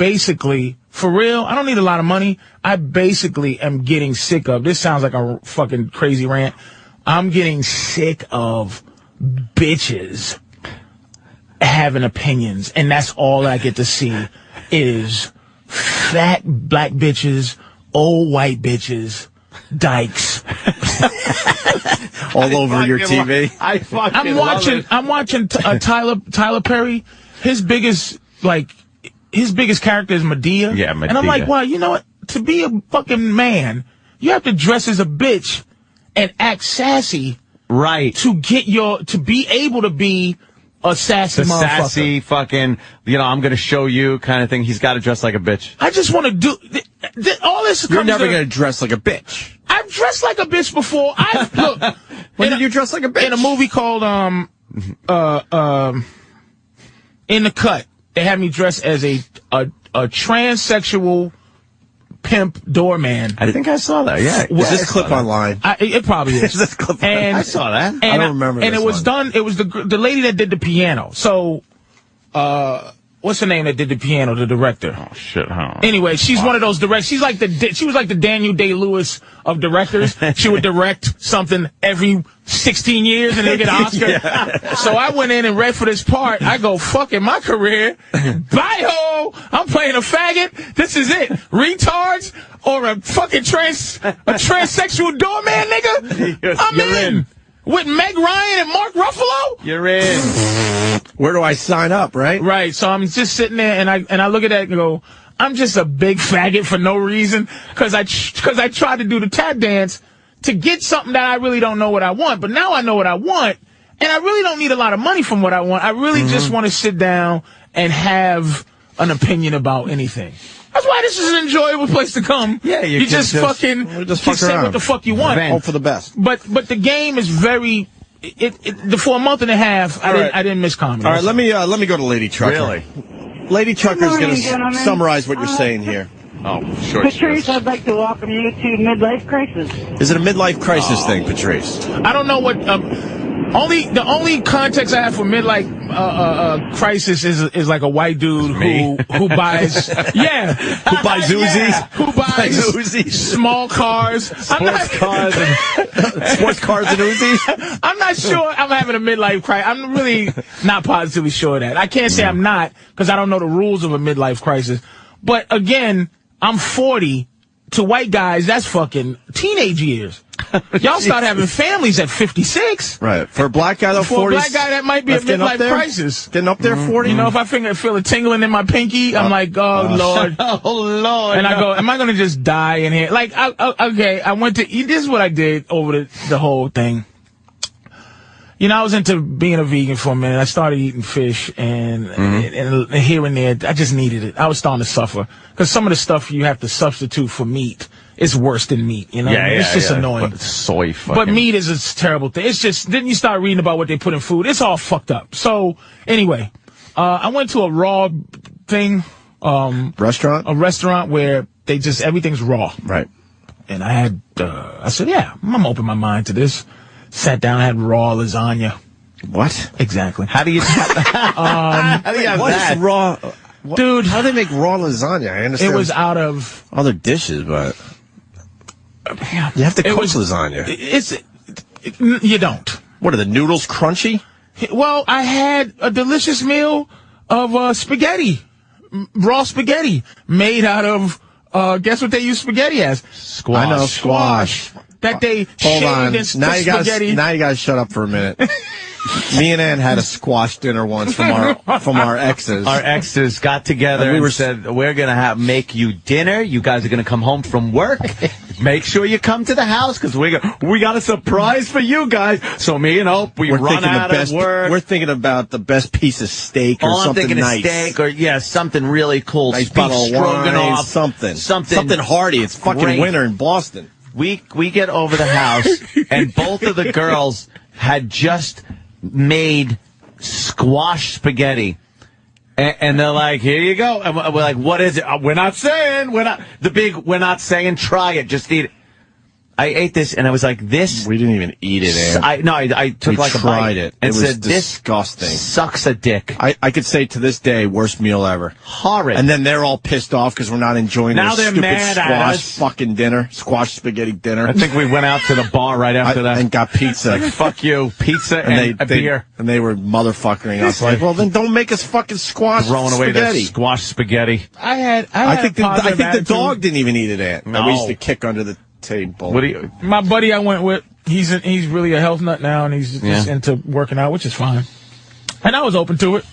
basically, for real, I don't need a lot of money. I basically am getting sick of, this sounds like a fucking crazy rant, I'm getting sick of bitches having opinions, and that's all I get to see is fat black bitches, old white bitches, dykes. All over your TV. I'm watching Tyler Perry. His biggest character is Medea. Yeah, Medea. And I'm like, well, you know what? To be a fucking man, you have to dress as a bitch and act sassy. Right. To be able to be a sassy motherfucker. Sassy fucking, I'm going to show you kind of thing. He's got to dress like a bitch. I just want to do all this. You're never going to dress like a bitch. I've dressed like a bitch before. Look. When did you dress like a bitch? In a movie called In the Cut, they had me dressed as a transsexual pimp doorman. I think I saw that. Yeah. Is this clip online? It probably is. Is this clip? I saw that. I don't remember. And it was done. It was the lady that did the piano. So, what's her name that did the piano? The director. Oh shit! Huh? Anyway, she's one of those directors. She was like the Daniel Day-Lewis of directors. She would direct something every 16 years and then get an Oscar. Yeah. So I went in and read for this part. I go, fucking my career. Bye-ho! I'm playing a faggot. This is it. Retards or a fucking transsexual doorman, nigga? I'm in. With Meg Ryan and Mark Ruffalo? You're in. Where do I sign up, right? Right. So I'm just sitting there and I look at that and go, I'm just a big faggot for no reason. Cause I tried to do the tap dance to get something that I really don't know what I want. But now I know what I want, and I really don't need a lot of money from what I want. I really just want to sit down and have an opinion about anything. That's why this is an enjoyable place to come. Yeah, you just fucking say what the fuck you want. Hope for the best. But the game is very. For a month and a half, I didn't miss comedy. All right, let me go to Lady Trucker. Really? Lady Trucker's going to summarize what you're saying here. Oh, sure. Patrice, I'd like to welcome you to Midlife Crisis. Is it a midlife crisis thing, Patrice? I don't know what. The only context I have for midlife crisis is like a white dude who buys who buys Uzis, who buys Uzis, small cars, sports cars and Uzis. I'm not sure I'm having a midlife crisis. I'm really not positively sure of that. I can't say I'm not because I don't know the rules of a midlife crisis. But again, I'm 40. To white guys, that's fucking teenage years. Y'all start having families at 56. Right. For a black guy, though, 40. For a black guy, that might be a midlife crisis. Getting up there, 40. You know, if I feel a tingling in my pinky, I'm like, oh, Lord. Oh, Lord. And I go, am I going to just die in here? Like, I went to, this is what I did over the whole thing. You know, I was into being a vegan for a minute. I started eating fish, and here and there, I just needed it. I was starting to suffer. Because some of the stuff you have to substitute for meat is worse than meat, you know? It's just annoying. But soy fucking. But meat is a terrible thing. It's just, then you start reading about what they put in food. It's all fucked up. So, anyway, I went to a raw thing. Restaurant? A restaurant where everything's raw. Right. And I said, yeah, I'm going to open my mind to this. Sat down, had raw lasagna. What? Exactly. How do you have that? Is raw? Dude. How do they make raw lasagna? I understand. It was out of other dishes, but you have to cook lasagna. You don't. What, are the noodles crunchy? Well, I had a delicious meal of spaghetti. Raw spaghetti. Made out of, guess what they use spaghetti as? Squash. I know, squash. That they Hold on. Now you gotta shut up for a minute. Me and Ann had a squash dinner once from our exes. Our exes got together and said, we're gonna make you dinner. You guys are gonna come home from work. Make sure you come to the house because we got a surprise for you guys. So me and Hope, we're run out of work. We're thinking about the best piece of steak or something nice. I'm thinking of steak or something really cool. Nice bottle of wine, something hearty. It's fucking winter in Boston. We get over the house, and both of the girls had just made squash spaghetti. And they're like, here you go. And we're like, what is it? We're not saying, try it, just eat it. I ate this, and I was like, this... We didn't even eat it, Ann. I took like a bite. Tried it. And it was said, disgusting. This sucks a dick. I could say to this day, worst meal ever. Horrid. And then they're all pissed off because we're not enjoying Now their they're stupid mad at squash us. fucking dinner. Squash spaghetti dinner. I think we went out to the bar right after that. And got pizza. Fuck you. Pizza and a beer. And they were motherfuckering us. Like, well, then don't make us fucking squash Throwing away spaghetti. the squash spaghetti. I think the dog didn't even eat it, Aunt. No. We used to kick under the table. What do you... My buddy I went with, he's really a health nut now, and he's just into working out, which is fine. And I was open to it.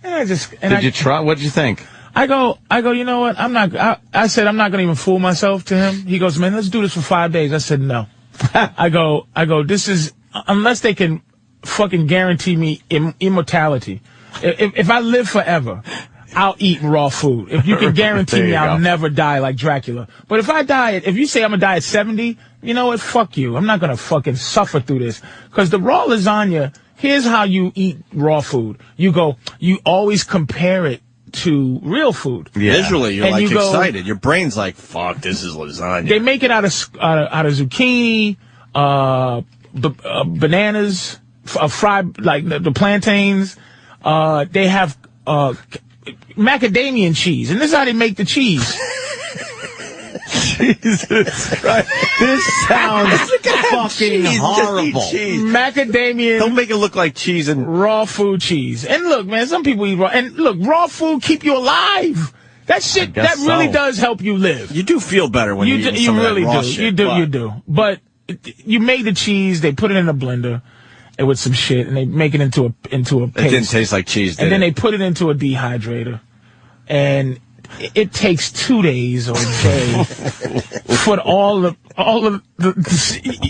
And Did you try? What did you think? I go, you know what? I said, I'm not going to even fool myself to him. He goes, man, let's do this for 5 days. I said, no. I go, this is, unless they can fucking guarantee me immortality. If I live forever, I'll eat raw food. If you can guarantee me I'll never die like Dracula. But if you say I'm going to die at 70, you know what? Fuck you. I'm not going to fucking suffer through this. Because the raw lasagna, here's how you eat raw food. You always compare it to real food. Yeah. Visually, you're and excited. Your brain's like, fuck, this is lasagna. They make it out of zucchini, bananas, fried, like the plantains. They have macadamia cheese, and this is how they make the cheese. Jesus Christ. This sounds fucking horrible. Macadamia. Don't make it look like cheese and raw food cheese. And look, man, some people eat raw. And look, raw food keep you alive. That shit, that really does help you live. You do feel better when you eat some really of that raw do. shit. You do. But you made the cheese, they put it in a blender with some shit, and they make it into a paste. It didn't taste like cheese, did And then it? they put it into a dehydrator. And it takes 2 days or a day for all of the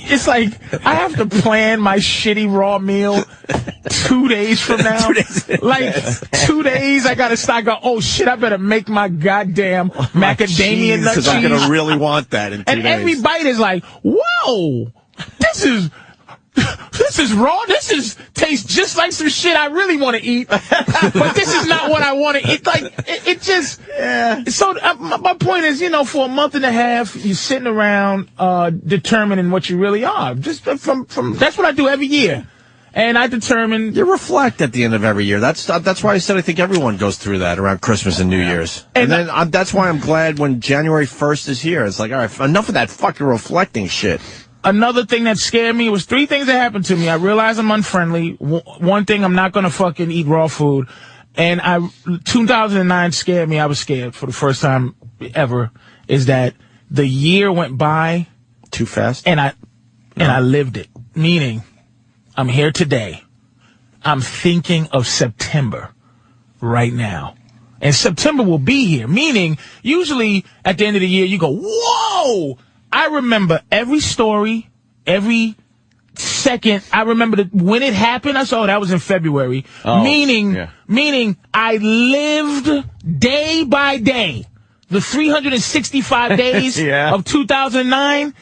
it's like I have to plan my shitty raw meal 2 days from now. 2 days. Like 2 days I gotta start going, oh shit, I better make my goddamn macadamia nut cheese. Because I'm gonna really want that in 2 days. And every bite is like, whoa, this is raw. Tastes just like some shit I really want to eat, but this is not what I want to eat. Like it just. Yeah. So my point is, for a month and a half, you're sitting around determining what you really are. Just from that's what I do every year, and I determine. You reflect at the end of every year. That's why I said I think everyone goes through that around Christmas and New Year's, and then that's why I'm glad when January 1st is here. It's like, all right, enough of that fucking reflecting shit. Another thing that scared me was 3 things that happened to me. I realized I'm unfriendly. One thing, I'm not going to fucking eat raw food. And 2009 scared me. I was scared for the first time ever, is that the year went by too fast. And I lived it. Meaning, I'm here today. I'm thinking of September right now. And September will be here. Meaning, usually at the end of the year, you go, whoa! I remember every story, every second. I remember when it happened. I saw that was in February. Meaning I lived day by day, the 365 days of 2009,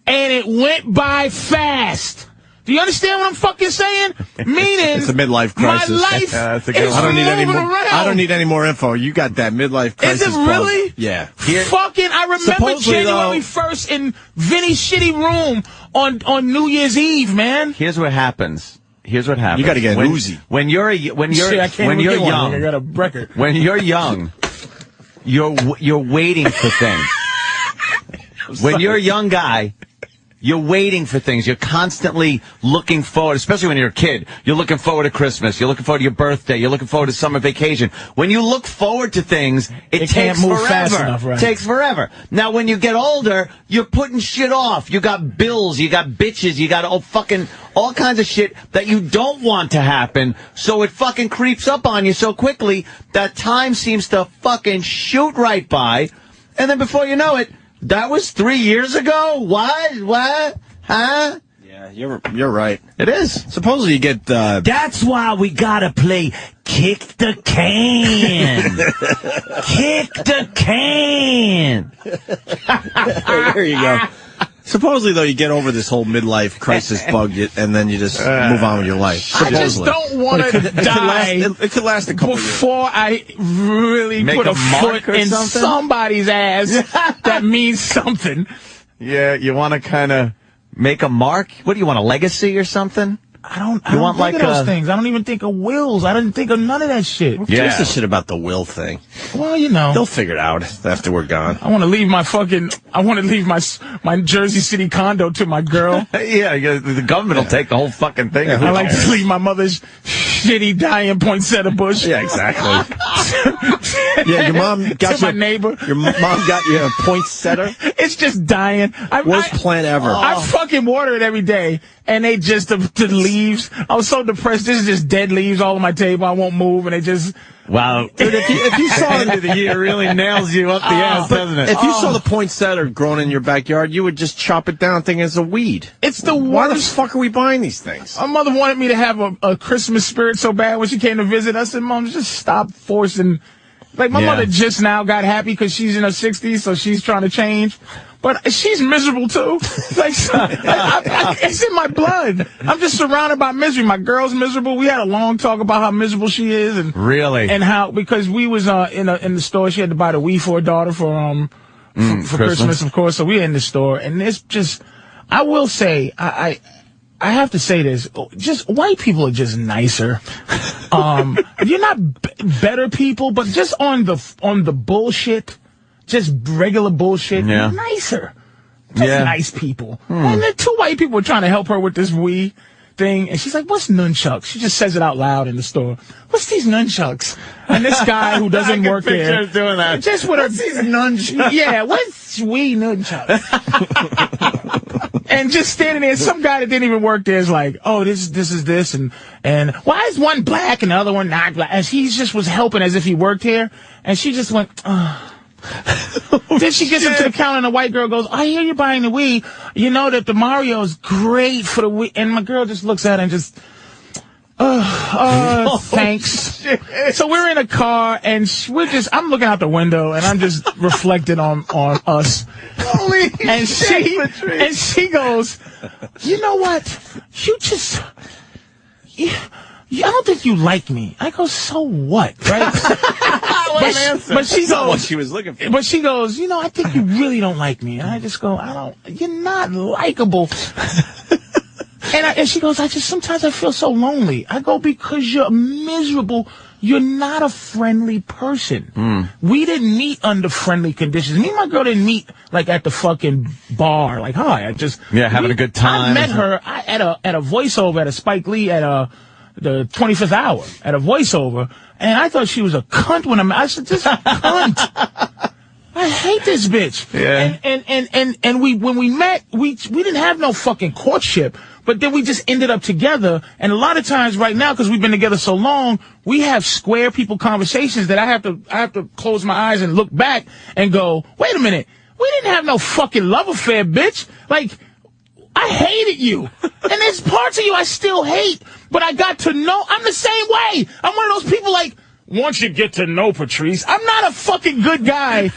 and it went by fast. Do you understand what I'm fucking saying? Meaning, it's a midlife crisis. My life is I don't need any more info. You got that midlife crisis. Is it really? Bug. Yeah. I remember January 1st in Vinny's shitty room on New Year's Eve, man. Here's what happens. You got to get Uzi. When you're young, I got a record. When you're young, you're waiting for things. When you're a young guy, you're waiting for things. You're constantly looking forward, especially when you're a kid. You're looking forward to Christmas. You're looking forward to your birthday. You're looking forward to summer vacation. When you look forward to things, it takes forever. Fast enough, right? It takes forever. Now, when you get older, you're putting shit off. You got bills. You got bitches. You got all kinds of shit that you don't want to happen. So it fucking creeps up on you so quickly that time seems to fucking shoot right by. And then before you know it, that was 3 years ago? What? Huh? Yeah, you're right. It is. Supposedly you get... That's why we gotta play Kick the Can. Kick the Can. There you go. Supposedly, though, you get over this whole midlife crisis bug, and then you just move on with your life. Supposedly. I just don't want to die. It could last a couple years. Before I really put a foot in somebody's ass that means something. Yeah, you want to kind of make a mark? What do you want, a legacy or something? I don't think of those things. I don't even think of wills. I didn't think of none of that shit. Who gives a shit about the will thing? Well, you know. They'll figure it out after we're gone. I want to leave my Jersey City condo to my girl. Yeah, the government will take the whole fucking thing. Yeah, I like to leave my mother's shitty dying poinsettia bush. Yeah, exactly. Yeah, your mom got to my neighbor. Your mom got you a poinsettia. It's just dying. Worst plant ever. I fucking water it every day, and they just the leaves. I was so depressed. This is just dead leaves all on my table. I won't move, and they just. Wow, dude! If you saw the end of the year, really nails you up the ass, doesn't it? If you saw the poinsettia growing in your backyard, you would just chop it down, thinking it's a weed. It's the worst. Why the fuck are we buying these things? My mother wanted me to have a Christmas spirit so bad when she came to visit. I said, "Mom, just stop forcing." Like, my mother just now got happy because she's in her 60s, so she's trying to change. But she's miserable, too. Like, it's in my blood. I'm just surrounded by misery. My girl's miserable. We had a long talk about how miserable she is. And really? And how, because we was in the store, she had to buy the Wii for her daughter for Christmas, of course. So we were in the store. And it's just, I will say, I have to say this. Just white people are just nicer. You're not better people, but just on the bullshit, just regular bullshit, you're nicer. Just nice people. And the two white people were trying to help her with this Wii thing, and she's like, "What's nunchucks?" She just says it out loud in the store. "What's these nunchucks?" And this guy who doesn't work there, doing that. Just with what's these nunchucks? Yeah, what's Wii nunchucks? And just standing there, some guy that didn't even work there is like, "Oh, this is this, and why is one black and the other one not black?" And he just was helping as if he worked here, and she just went, Then she gets up to the counter, and the white girl goes, "I hear you're buying the Wii. You know that the Mario is great for the Wii." And my girl just looks at it and just, thanks. Shit. So we're in a car, and I'm looking out the window, and I'm just reflecting on us. Holy and shit, she goes, "You know what? I don't think you like me." I go, "So what?" Right? But she goes, what she was looking for. But she goes, "I think you really don't like me." And I just go, "You're not likable." And she goes, "Sometimes I feel so lonely." I go, "Because you're miserable. You're not a friendly person." We didn't meet under friendly conditions. Me and my girl didn't meet like at the fucking bar. Like, hi, having a good time. I met her at a voiceover at a Spike Lee at the 25th hour at a voiceover, and I thought she was a cunt when I said, "This cunt." I hate this bitch. Yeah. And when we met, we didn't have no fucking courtship, but then we just ended up together. And a lot of times right now, because we've been together so long, we have square people conversations that I have to close my eyes and look back and go, "Wait a minute, we didn't have no fucking love affair, bitch." Like, I hated you. And there's parts of you I still hate, but I got to know. I'm the same way. I'm one of those people like, once you get to know Patrice, I'm not a fucking good guy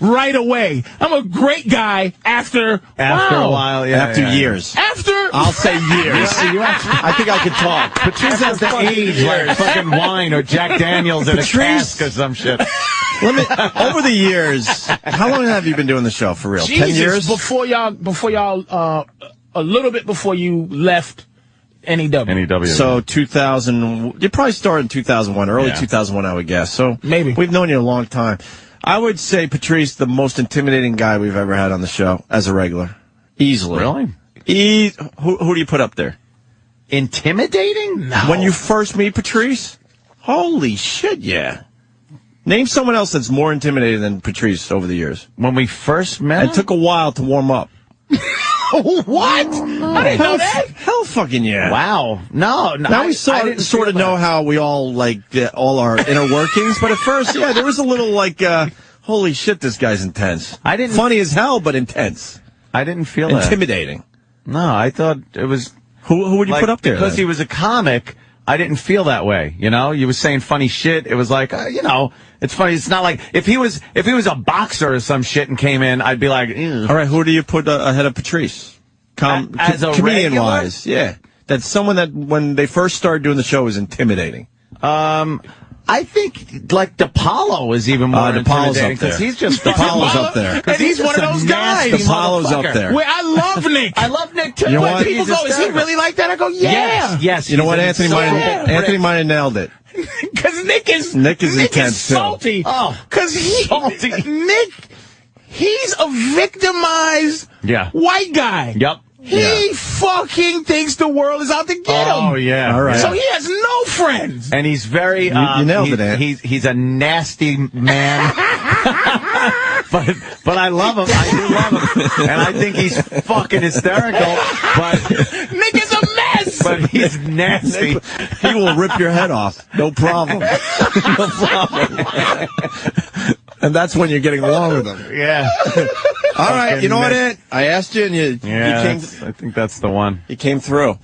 right away. I'm a great guy after a while, years. I'll say years. I think I could talk. Patrice has the age like fucking wine or Jack Daniels in a cask or some shit. Over the years, how long have you been doing the show for real? Jesus, 10 years? Before y'all, a little bit before you left NEW. So 2000, you probably started in 2001, early 2001, I would guess. So maybe we've known you a long time. I would say Patrice, the most intimidating guy we've ever had on the show as a regular, easily. Really? Who do you put up there? Intimidating? No. When you first meet Patrice, holy shit, yeah. Name someone else that's more intimidating than Patrice over the years. When we first met, it took a while to warm up. What? I didn't know that. Hell fucking yeah. Wow. No. Now we sort of know how we all, all our inner workings, but at first, there was a little holy shit, this guy's intense. Funny as hell, but intense. I didn't feel intimidating. No, I thought it was... Who would you put up there? Because he was a comic, I didn't feel that way, You was saying funny shit. It was like, it's funny. It's not like if he was a boxer or some shit and came in, I'd be like, ew. All right, who do you put ahead of Patrice? As a comedian-wise, yeah. That's someone that when they first started doing the show was intimidating. I think like Depalo is even more intimidating because he's just Depalo's up there. And he's one of those guys. Depalo's up there. Where I love Nick. I love Nick too. You know what? People go, is he really like that? I go, yeah. Yes. You know what? Anthony might have nailed it. Because Nick is intense salty. too. Oh, because Nick, he's a victimized white guy. Yep. He fucking thinks the world is out to get him. Oh, yeah. All right. So he has no friends. And he's very... you nailed it, Ant. He's a nasty man. but I love him. I do love him. And I think he's fucking hysterical. But Nick is a mess. But he's nasty. He will rip your head off. No problem. No problem. And that's when you're getting along with him. Yeah. All right. You know what, Ant? I asked you, and you came. I think that's the one. You came through.